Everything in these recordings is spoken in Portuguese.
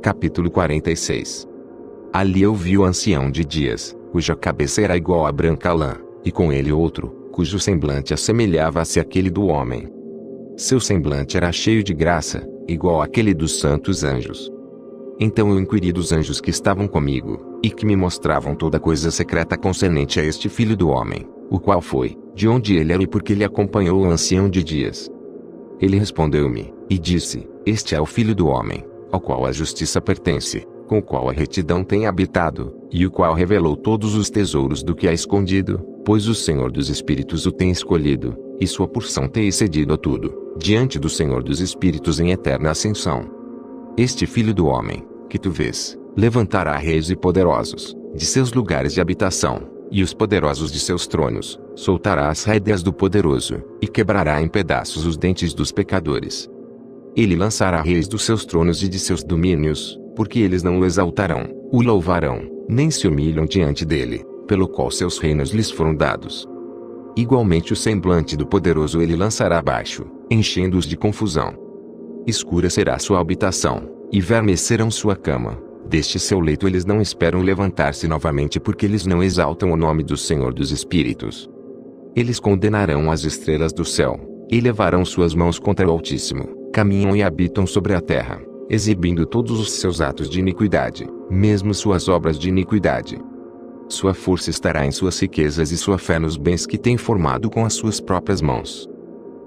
Capítulo 46. Ali eu vi o ancião de dias, cuja cabeça era igual a branca lã, e com ele outro, cujo semblante assemelhava-se àquele do homem. Seu semblante era cheio de graça, igual àquele dos santos anjos. Então eu inquiri dos anjos que estavam comigo, e que me mostravam toda coisa secreta concernente a este filho do homem, o qual foi, de onde ele era e por que ele acompanhou o ancião de dias. Ele respondeu-me, e disse: Este é o filho do homem, ao qual a justiça pertence, com o qual a retidão tem habitado, e o qual revelou todos os tesouros do que há escondido, pois o Senhor dos Espíritos o tem escolhido, e sua porção tem excedido a tudo, diante do Senhor dos Espíritos em eterna ascensão. Este filho do homem, que tu vês, levantará reis e poderosos, de seus lugares de habitação, e os poderosos de seus tronos, soltará as rédeas do poderoso, e quebrará em pedaços os dentes dos pecadores. Ele lançará reis dos seus tronos e de seus domínios, porque eles não o exaltarão, o louvarão, nem se humilham diante dele, pelo qual seus reinos lhes foram dados. Igualmente o semblante do poderoso ele lançará abaixo, enchendo-os de confusão. Escura será sua habitação, e vermes serão sua cama. Deste seu leito eles não esperam levantar-se novamente porque eles não exaltam o nome do Senhor dos Espíritos. Eles condenarão as estrelas do céu, e levarão suas mãos contra o Altíssimo, caminham e habitam sobre a terra, exibindo todos os seus atos de iniquidade, mesmo suas obras de iniquidade. Sua força estará em suas riquezas e sua fé nos bens que tem formado com as suas próprias mãos.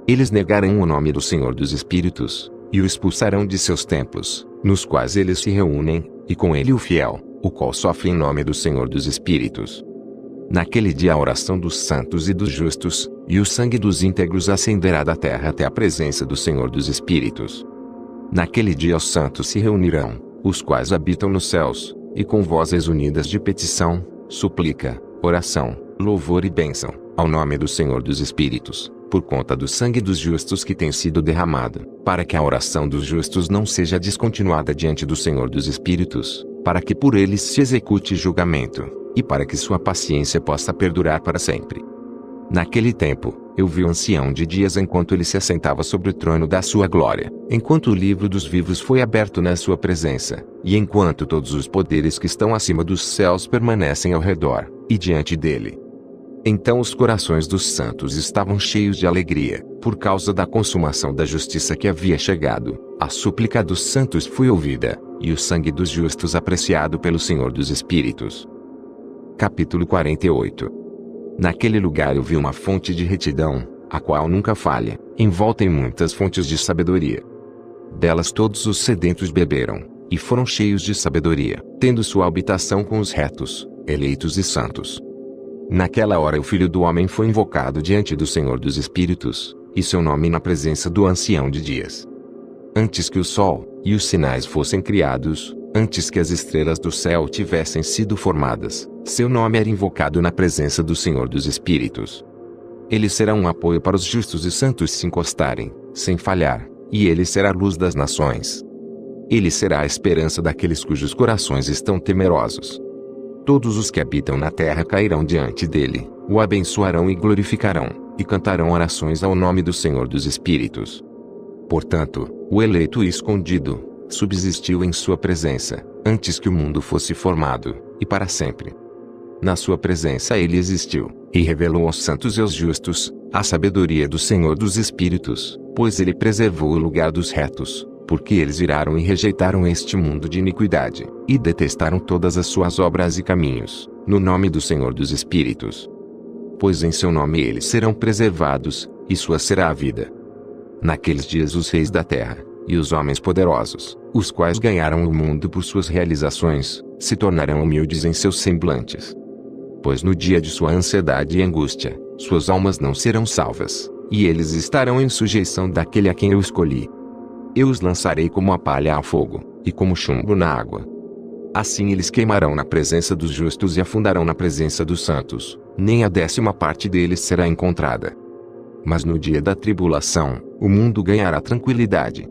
Eles negarão o nome do Senhor dos Espíritos, e o expulsarão de seus templos, nos quais eles se reúnem, e com ele o fiel, o qual sofre em nome do Senhor dos Espíritos. Naquele dia a oração dos santos e dos justos, e o sangue dos íntegros ascenderá da terra até a presença do Senhor dos Espíritos. Naquele dia os santos se reunirão, os quais habitam nos céus, e com vozes unidas de petição, súplica, oração, louvor e bênção, ao nome do Senhor dos Espíritos, por conta do sangue dos justos que tem sido derramado, para que a oração dos justos não seja descontinuada diante do Senhor dos Espíritos, para que por eles se execute julgamento, e para que sua paciência possa perdurar para sempre. Naquele tempo, eu vi o ancião de dias enquanto ele se assentava sobre o trono da sua glória, enquanto o livro dos vivos foi aberto na sua presença, e enquanto todos os poderes que estão acima dos céus permanecem ao redor, e diante dele. Então os corações dos santos estavam cheios de alegria, por causa da consumação da justiça que havia chegado, a súplica dos santos foi ouvida, e o sangue dos justos apreciado pelo Senhor dos Espíritos. Capítulo 48. Naquele lugar eu vi uma fonte de retidão, a qual nunca falha, envolta em muitas fontes de sabedoria. Delas todos os sedentos beberam, e foram cheios de sabedoria, tendo sua habitação com os retos, eleitos e santos. Naquela hora o Filho do Homem foi invocado diante do Senhor dos Espíritos, e seu nome na presença do Ancião de Dias. Antes que o sol e os sinais fossem criados, antes que as estrelas do céu tivessem sido formadas, seu nome era invocado na presença do Senhor dos Espíritos. Ele será um apoio para os justos e santos se encostarem, sem falhar, e ele será a luz das nações. Ele será a esperança daqueles cujos corações estão temerosos. Todos os que habitam na terra cairão diante dele, o abençoarão e glorificarão, e cantarão orações ao nome do Senhor dos Espíritos. Portanto, o eleito e escondido subsistiu em sua presença, antes que o mundo fosse formado, e para sempre. Na sua presença ele existiu, e revelou aos santos e aos justos a sabedoria do Senhor dos Espíritos, pois ele preservou o lugar dos retos, porque eles viraram e rejeitaram este mundo de iniquidade, e detestaram todas as suas obras e caminhos, no nome do Senhor dos Espíritos. Pois em seu nome eles serão preservados, e sua será a vida. Naqueles dias os reis da terra, e os homens poderosos, os quais ganharam o mundo por suas realizações, se tornarão humildes em seus semblantes. Pois no dia de sua ansiedade e angústia, suas almas não serão salvas, e eles estarão em sujeição daquele a quem eu escolhi. Eu os lançarei como a palha ao fogo, e como chumbo na água. Assim eles queimarão na presença dos justos e afundarão na presença dos santos, nem a 10ª parte deles será encontrada. Mas no dia da tribulação, o mundo ganhará tranquilidade.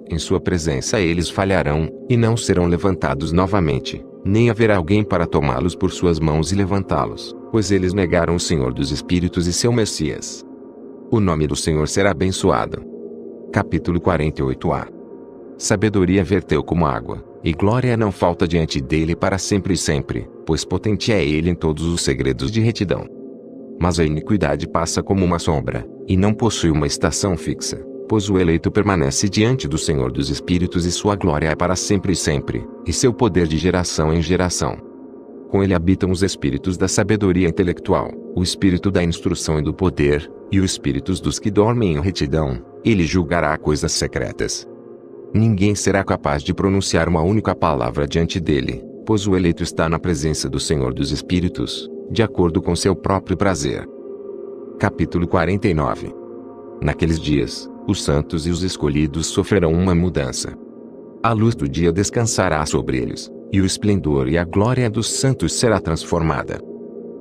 Em sua presença eles falharão, e não serão levantados novamente, nem haverá alguém para tomá-los por suas mãos e levantá-los, pois eles negaram o Senhor dos Espíritos e seu Messias. O nome do Senhor será abençoado. Capítulo 48a. Sabedoria verteu como água, e glória não falta diante dele para sempre e sempre, pois potente é ele em todos os segredos de retidão. Mas a iniquidade passa como uma sombra, e não possui uma estação fixa, pois o eleito permanece diante do Senhor dos Espíritos e sua glória é para sempre e sempre, e seu poder de geração em geração. Com ele habitam os espíritos da sabedoria intelectual, o espírito da instrução e do poder, e os espíritos dos que dormem em retidão. Ele julgará coisas secretas. Ninguém será capaz de pronunciar uma única palavra diante dele, pois o eleito está na presença do Senhor dos Espíritos, de acordo com seu próprio prazer. Capítulo 49. Naqueles dias, os santos e os escolhidos sofrerão uma mudança. A luz do dia descansará sobre eles, e o esplendor e a glória dos santos será transformada.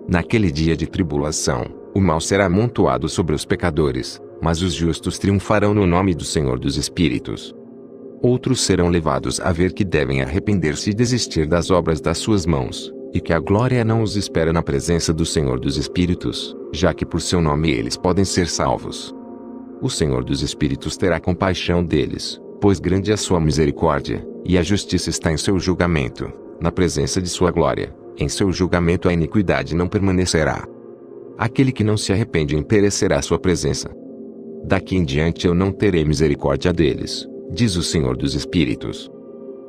Naquele dia de tribulação, o mal será amontoado sobre os pecadores, mas os justos triunfarão no nome do Senhor dos Espíritos. Outros serão levados a ver que devem arrepender-se e desistir das obras das suas mãos, e que a glória não os espera na presença do Senhor dos Espíritos, já que por seu nome eles podem ser salvos. O Senhor dos Espíritos terá compaixão deles, pois grande é a sua misericórdia, e a justiça está em seu julgamento, na presença de sua glória. Em seu julgamento a iniquidade não permanecerá. Aquele que não se arrepende perecerá à sua presença. Daqui em diante eu não terei misericórdia deles, diz o Senhor dos Espíritos.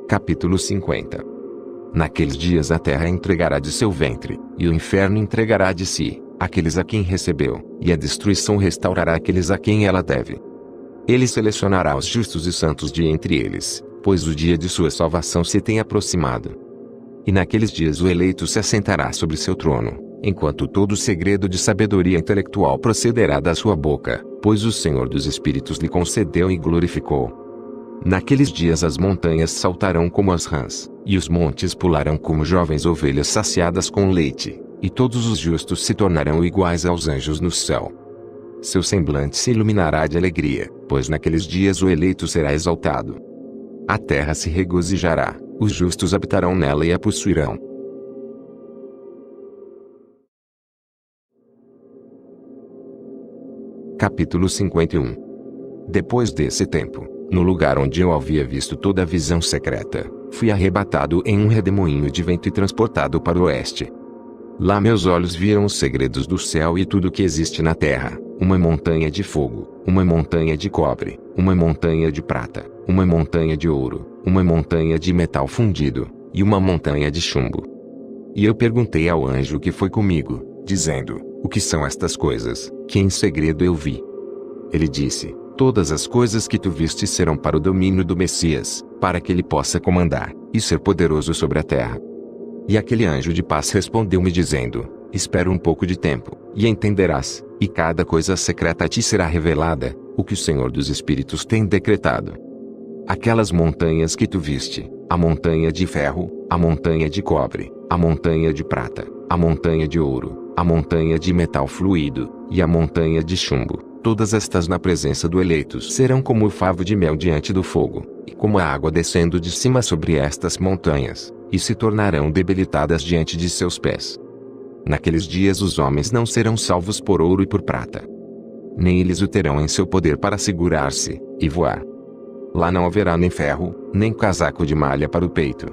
Capítulo 50. Naqueles dias a terra entregará de seu ventre, e o inferno entregará de si, aqueles a quem recebeu, e a destruição restaurará aqueles a quem ela deve. Ele selecionará os justos e santos de entre eles, pois o dia de sua salvação se tem aproximado. E naqueles dias o eleito se assentará sobre seu trono, enquanto todo segredo de sabedoria intelectual procederá da sua boca, pois o Senhor dos Espíritos lhe concedeu e glorificou. Naqueles dias as montanhas saltarão como as rãs, e os montes pularão como jovens ovelhas saciadas com leite, e todos os justos se tornarão iguais aos anjos no céu. Seu semblante se iluminará de alegria, pois naqueles dias o eleito será exaltado. A terra se regozijará, os justos habitarão nela e a possuirão. Capítulo 51. Depois desse tempo, no lugar onde eu havia visto toda a visão secreta, fui arrebatado em um redemoinho de vento e transportado para o oeste. Lá meus olhos viram os segredos do céu e tudo o que existe na terra, uma montanha de fogo, uma montanha de cobre, uma montanha de prata, uma montanha de ouro, uma montanha de metal fundido, e uma montanha de chumbo. E eu perguntei ao anjo que foi comigo, dizendo: o que são estas coisas, que em segredo eu vi? Ele disse: todas as coisas que tu viste serão para o domínio do Messias, para que ele possa comandar, e ser poderoso sobre a terra. E aquele anjo de paz respondeu-me dizendo: espera um pouco de tempo, e entenderás, e cada coisa secreta a ti será revelada, o que o Senhor dos Espíritos tem decretado. Aquelas montanhas que tu viste, a montanha de ferro, a montanha de cobre, a montanha de prata, a montanha de ouro, a montanha de metal fluido, e a montanha de chumbo, todas estas na presença do eleito serão como o favo de mel diante do fogo, e como a água descendo de cima sobre estas montanhas, e se tornarão debilitadas diante de seus pés. Naqueles dias os homens não serão salvos por ouro e por prata. Nem eles o terão em seu poder para segurar-se, e voar. Lá não haverá nem ferro, nem casaco de malha para o peito.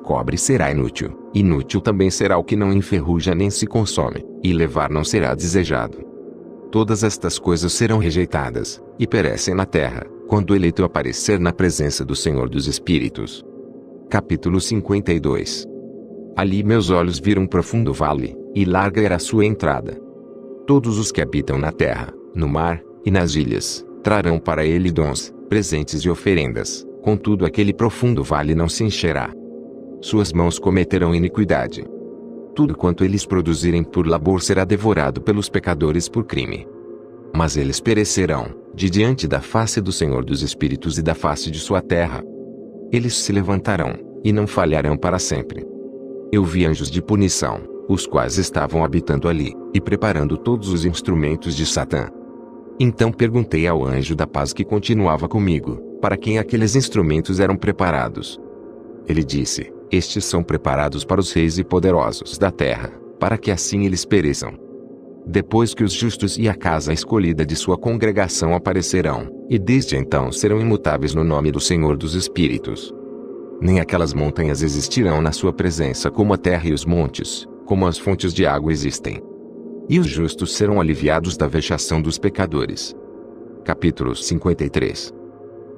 Cobre será inútil, inútil também será o que não enferruja nem se consome, e levar não será desejado. Todas estas coisas serão rejeitadas, e perecem na terra, quando o eleito aparecer na presença do Senhor dos Espíritos. Capítulo 52. Ali meus olhos viram um profundo vale, e larga era a sua entrada. Todos os que habitam na terra, no mar, e nas ilhas, trarão para ele dons, presentes e oferendas, contudo aquele profundo vale não se encherá. Suas mãos cometerão iniquidade. Tudo quanto eles produzirem por labor será devorado pelos pecadores por crime. Mas eles perecerão, de diante da face do Senhor dos Espíritos e da face de sua terra. Eles se levantarão, e não falharão para sempre. Eu vi anjos de punição, os quais estavam habitando ali, e preparando todos os instrumentos de Satã. Então perguntei ao anjo da paz que continuava comigo, para quem aqueles instrumentos eram preparados. Ele disse: estes são preparados para os reis e poderosos da terra, para que assim eles pereçam. Depois que os justos e a casa escolhida de sua congregação aparecerão, e desde então serão imutáveis no nome do Senhor dos Espíritos. nem aquelas montanhas existirão na sua presença como a terra e os montes, como as fontes de água existem. E os justos serão aliviados da vexação dos pecadores. Capítulo 53.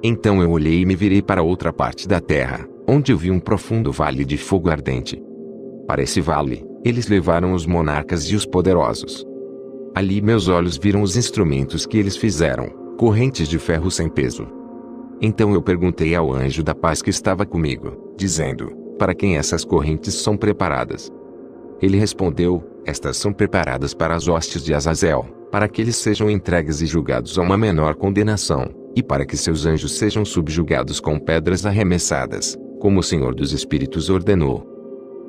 Então eu olhei e me virei para outra parte da terra, onde eu vi um profundo vale de fogo ardente. Para esse vale, eles levaram os monarcas e os poderosos. Ali meus olhos viram os instrumentos que eles fizeram, correntes de ferro sem peso. Então eu perguntei ao anjo da paz que estava comigo, dizendo: para quem essas correntes são preparadas? Ele respondeu: estas são preparadas para as hostes de Azazel, para que eles sejam entregues e julgados a uma menor condenação, e para que seus anjos sejam subjugados com pedras arremessadas, como o Senhor dos Espíritos ordenou.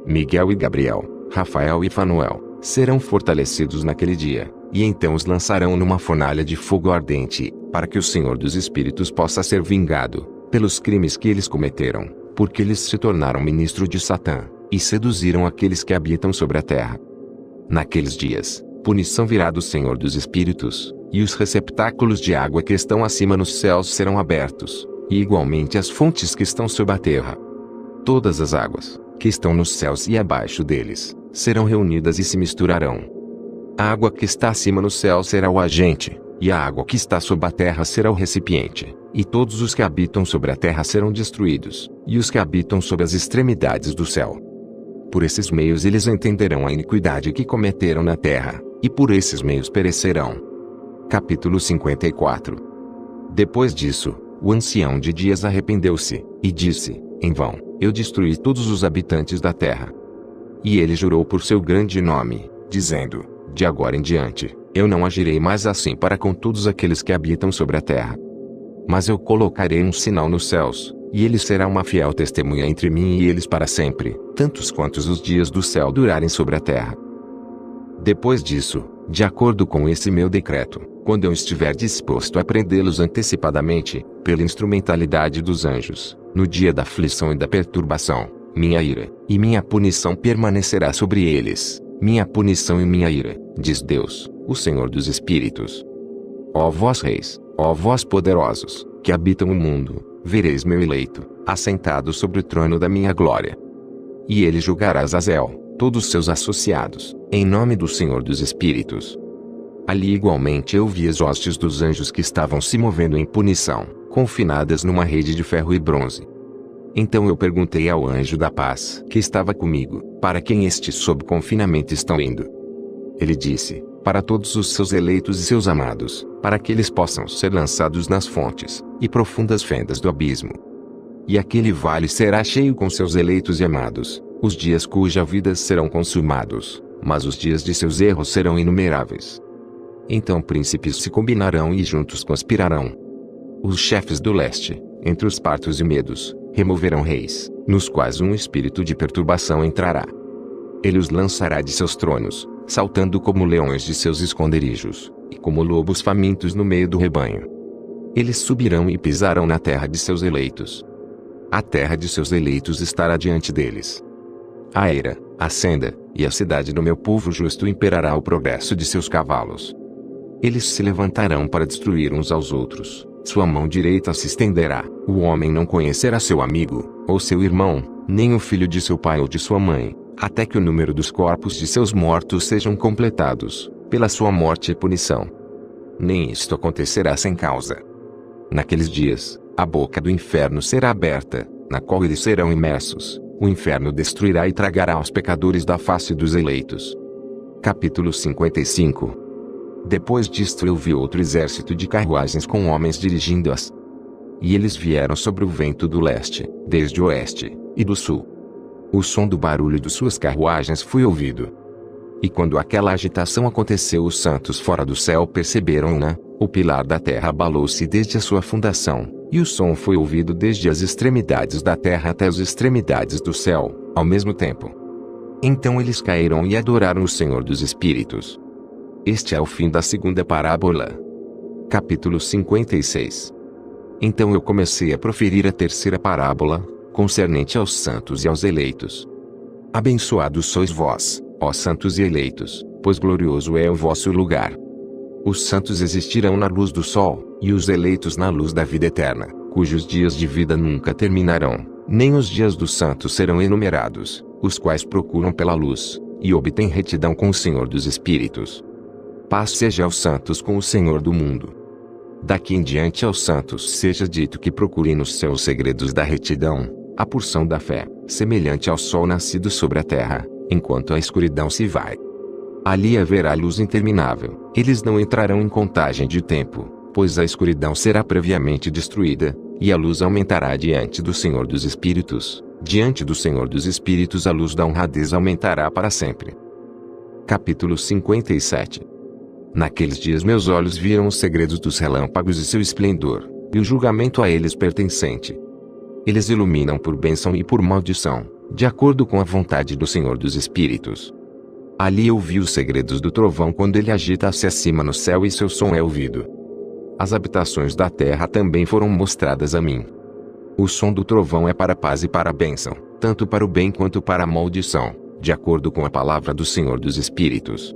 Miguel e Gabriel, Rafael e Fanuel, serão fortalecidos naquele dia, e então os lançarão numa fornalha de fogo ardente, para que o Senhor dos Espíritos possa ser vingado, pelos crimes que eles cometeram, porque eles se tornaram ministro de Satã, e seduziram aqueles que habitam sobre a terra. Naqueles dias, punição virá do Senhor dos Espíritos, e os receptáculos de água que estão acima nos céus serão abertos, e igualmente as fontes que estão sob a terra. Todas as águas, que estão nos céus e abaixo deles, serão reunidas e se misturarão. A água que está acima no céu será o agente, e a água que está sob a terra será o recipiente, e todos os que habitam sobre a terra serão destruídos, e os que habitam sob as extremidades do céu. Por esses meios eles entenderão a iniquidade que cometeram na terra, e por esses meios perecerão. Capítulo 54. Depois disso, o ancião de dias arrependeu-se, e disse: em vão, eu destruí todos os habitantes da terra. E ele jurou por seu grande nome, dizendo: de agora em diante, eu não agirei mais assim para com todos aqueles que habitam sobre a terra. Mas eu colocarei um sinal nos céus, e ele será uma fiel testemunha entre mim e eles para sempre, tantos quantos os dias do céu durarem sobre a terra. Depois disso, de acordo com esse meu decreto, quando eu estiver disposto a prendê-los antecipadamente, pela instrumentalidade dos anjos, no dia da aflição e da perturbação, minha ira e minha punição permanecerá sobre eles, minha punição e minha ira, diz Deus, o Senhor dos Espíritos. Ó vós reis, ó vós poderosos, que habitam o mundo, vereis meu eleito, assentado sobre o trono da minha glória. E ele julgará Azazel, todos seus associados, em nome do Senhor dos Espíritos. Ali igualmente eu vi as hostes dos anjos que estavam se movendo em punição, confinadas numa rede de ferro e bronze. Então eu perguntei ao anjo da paz que estava comigo, para quem estes sob confinamento estão indo? Ele disse: para todos os seus eleitos e seus amados, para que eles possam ser lançados nas fontes e profundas fendas do abismo. E aquele vale será cheio com seus eleitos e amados, os dias cuja vida serão consumados, mas os dias de seus erros serão inumeráveis. Então príncipes se combinarão e juntos conspirarão. Os chefes do leste, entre os partos e medos, removerão reis, nos quais um espírito de perturbação entrará. Ele os lançará de seus tronos, saltando como leões de seus esconderijos, e como lobos famintos no meio do rebanho. Eles subirão e pisarão na terra de seus eleitos. A terra de seus eleitos estará diante deles. A eira, a senda, e a cidade do meu povo justo imperará o progresso de seus cavalos. Eles se levantarão para destruir uns aos outros, sua mão direita se estenderá, o homem não conhecerá seu amigo, ou seu irmão, nem o filho de seu pai ou de sua mãe, até que o número dos corpos de seus mortos sejam completados, pela sua morte e punição. Nem isto acontecerá sem causa. Naqueles dias, a boca do inferno será aberta, na qual eles serão imersos, o inferno destruirá e tragará os pecadores da face dos eleitos. Capítulo 55. Depois disto eu vi outro exército de carruagens com homens dirigindo-as. E eles vieram sobre o vento do leste, desde o oeste, e do sul. O som do barulho de suas carruagens foi ouvido. E quando aquela agitação aconteceu, os santos fora do céu perceberam-na, o pilar da terra abalou-se desde a sua fundação, e o som foi ouvido desde as extremidades da terra até as extremidades do céu, ao mesmo tempo. Então eles caíram e adoraram o Senhor dos Espíritos. Este é o fim da segunda parábola. Capítulo 56. Então eu comecei a proferir a terceira parábola, concernente aos santos e aos eleitos. Abençoados sois vós, ó santos e eleitos, pois glorioso é o vosso lugar. Os santos existirão na luz do sol, e os eleitos na luz da vida eterna, cujos dias de vida nunca terminarão, Nem os dias dos santos serão enumerados, os quais procuram pela luz, e obtêm retidão com o Senhor dos Espíritos. Paz seja aos santos com o Senhor do mundo. Daqui em diante aos santos seja dito que procurem nos céus os segredos da retidão, a porção da fé, semelhante ao sol nascido sobre a terra, enquanto a escuridão se vai. Ali haverá luz interminável, eles não entrarão em contagem de tempo, pois a escuridão será previamente destruída, e a luz aumentará diante do Senhor dos Espíritos. Diante do Senhor dos Espíritos a luz da honradez aumentará para sempre. Capítulo 57. Naqueles dias meus olhos viram os segredos dos relâmpagos e seu esplendor, e o julgamento a eles pertencente. Eles iluminam por bênção e por maldição, de acordo com a vontade do Senhor dos Espíritos. Ali eu vi os segredos do trovão quando ele agita-se acima no céu e seu som é ouvido. As habitações da terra também foram mostradas a mim. O som do trovão é para a paz e para a bênção, tanto para o bem quanto para a maldição, de acordo com a palavra do Senhor dos Espíritos.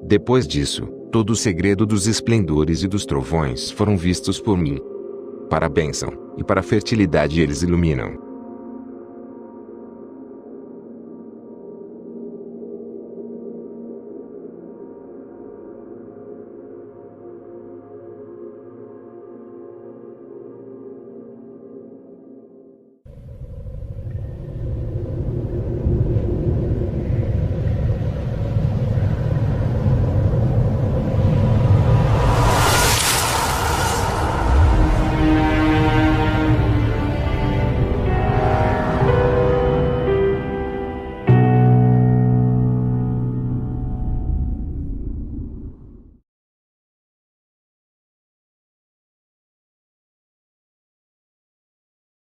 Depois disso, todo o segredo dos esplendores e dos trovões foram vistos por mim. Para a bênção, e para a fertilidade eles iluminam.